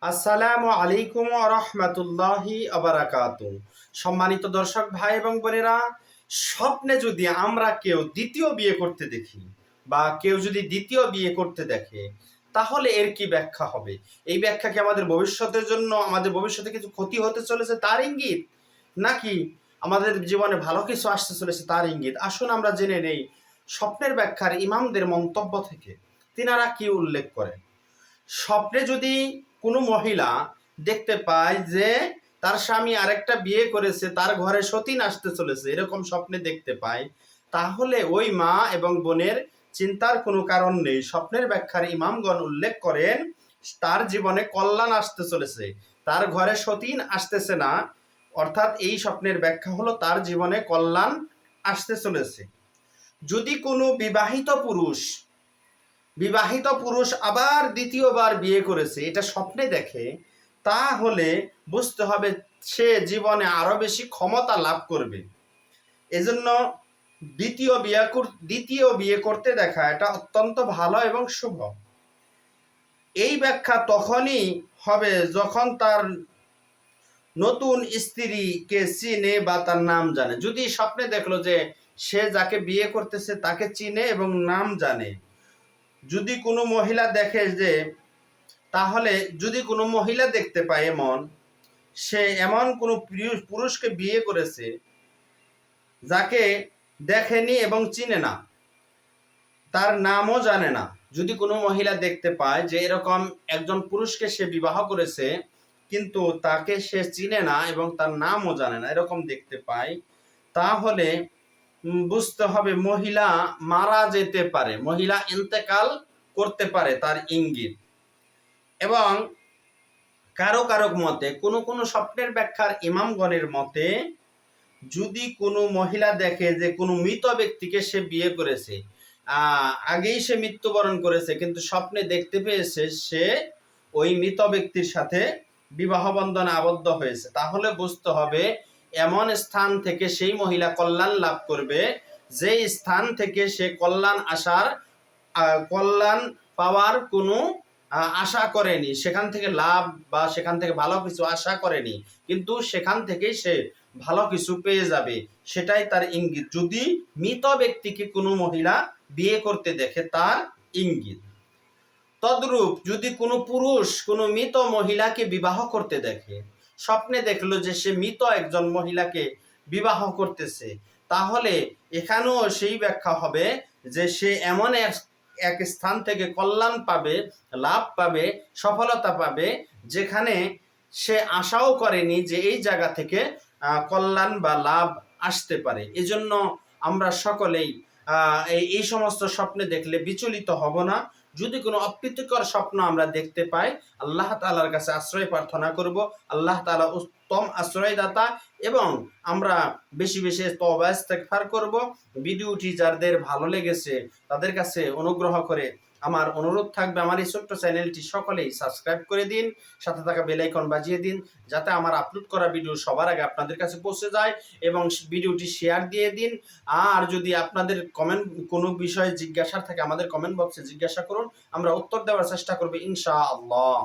আসসালামু আলাইকুম ওয়া রাহমাতুল্লাহি ওয়া বারাকাতুহু। সম্মানিত দর্শক ভাই এবং বোনেরা, স্বপ্নে যদি আমরা কেউ দ্বিতীয় বিয়ে করতে দেখি বা কেউ যদি দ্বিতীয় বিয়ে করতে দেখে, তাহলে এর কি ব্যাখ্যা হবে? এই ব্যাখ্যা কি আমাদের ভবিষ্যতের জন্য, আমাদের ভবিষ্যতে কিছু ক্ষতি হতে চলেছে তার ইঙ্গিত, নাকি আমাদের জীবনে ভালো কিছু আসতে চলেছে তার ইঙ্গিত? আসুন আমরা জেনে নেই স্বপ্নের ব্যাখ্যার ইমামদের মন্তব্য থেকে তিনারা কি উল্লেখ করেন। স্বপ্নে যদি কোনো মহিলা দেখতে পায় যে তার স্বামী আরেকটা বিয়ে করেছে, তার ঘরে সতীন আসতে চলেছে, এরকম স্বপ্নে দেখতে পায়, তাহলে ওই মা এবং বোনের চিন্তার কোনো কারণ নেই। স্বপ্নের ব্যাখ্যার ইমামগণ উল্লেখ করেন তার জীবনে কল্যাণ আসতে চলেছে, তার ঘরে সতীন আসতেছে না। অর্থাৎ এই স্বপ্নের ব্যাখ্যা হলো তার জীবনে কল্যাণ আসতে চলেছে। যদি কোনো বিবাহিত পুরুষ আবার দ্বিতীয়বার বিয়ে করেছে, এটা স্বপ্নে দেখে, তাহলে বুঝতে হবে সে জীবনে আরো বেশি ক্ষমতা লাভ করবে। এজন্য দ্বিতীয় বিয়ে করতে দেখা এটা অত্যন্ত ভালো এবং শুভ। এই ব্যাখ্যা তখনই হবে যখন তার নতুন স্ত্রীকে চিনে বা তার নাম জানে। যদি স্বপ্নে দেখলো যে সে যাকে বিয়ে করতেছে তাকে চিনে এবং নাম জানে, যদি কোনো মহিলা দেখে যে, তাহলে যদি কোনো মহিলা দেখতে পায় সে এমন কোনো পুরুষকে বিয়ে করেছে যাকে দেখেনি এবং চিনে না, তার নামও জানে না, যদি কোনো মহিলা দেখতে পায় যে এরকম একজন পুরুষকে সে বিবাহ করেছে কিন্তু তাকে সে চিনে না এবং তার নামও জানে না, এরকম দেখতে পায়, তাহলে বুঝতে হবে মহিলা মারা যেতে পারে, মহিলা ইন্তেকাল করতে পারে, তার ইঙ্গিত। এবং কারো কারো মতে, কোনো স্বপ্নের ব্যাখ্যার ইমামগণের মতে, যদি কোনো মহিলা দেখে যে কোনো মৃত ব্যক্তিকে সে বিয়ে করেছে, আগেই সে মৃত্যুবরণ করেছে, কিন্তু স্বপ্নে দেখতে পেয়েছে সে ওই মৃত ব্যক্তির সাথে বিবাহ বন্ধনে আবদ্ধ হয়েছে, তাহলে বুঝতে হবে এমন স্থান থেকে সেই মহিলা কল্যাণ লাভ করবে যে স্থান থেকে সে কল্যাণ পাওয়ার কোনো আশা করেনি, সেখান থেকে লাভ বা সেখান থেকে ভালো কিছু আশা করেনি, কিন্তু সেখান থেকেই সে ভালো কিছু পেয়ে যাবে, সেটাই তার ইঙ্গিত। যদি মৃত ব্যক্তিকে কোনো মহিলা বিয়ে করতে দেখে তার ইঙ্গিত। তদ্রূপ যদি কোনো পুরুষ কোনো মৃত মহিলাকে বিবাহ করতে দেখে, স্বপ্নে দেখলো যে সে মৃত একজন মহিলাকে বিবাহ করতেছে, তাহলে এখানেও সেই ব্যাখ্যা হবে যে সে এমন এক স্থান থেকে কল্যাণ পাবে, লাভ পাবে, সফলতা পাবে, যেখানে সে আশাও করেনি যে এই জায়গা থেকে কল্যাণ বা লাভ আসতে পারে। এজন্য আমরা সকলেই এই সমস্ত স্বপ্নে দেখলে বিচলিত হব না। যদি কোনো অপ্রীতিকর স্বপ্ন আমরা দেখতে পাই, আল্লাহ তাআলার কাছে আশ্রয় প্রার্থনা করব। আল্লাহ তাআলা উত্তম আশ্রয়দাতা, এবং আমরা বেশি বেশি তওবা ইস্তেগফার করব। ভিডিওটি যাদের ভালো লেগেছে তাদের কাছে অনুগ্রহ করে আমার অনুরোধ থাকবে, আমার এই ছোট্ট চ্যানেলটি সকলেই সাবস্ক্রাইব করে দিন, সাথে থাকা বেল আইকন বাজিয়ে দিন, যাতে আমার আপলোড করা ভিডিও সবার আগে আপনাদের কাছে পৌঁছে যায়, এবং ভিডিওটি শেয়ার দিয়ে দিন। আর যদি আপনাদের কোনো বিষয়ে জিজ্ঞাসা থাকে আমাদের কমেন্ট বক্সে জিজ্ঞাসা করুন, আমরা উত্তর দেওয়ার চেষ্টা করব ইনশাআল্লাহ।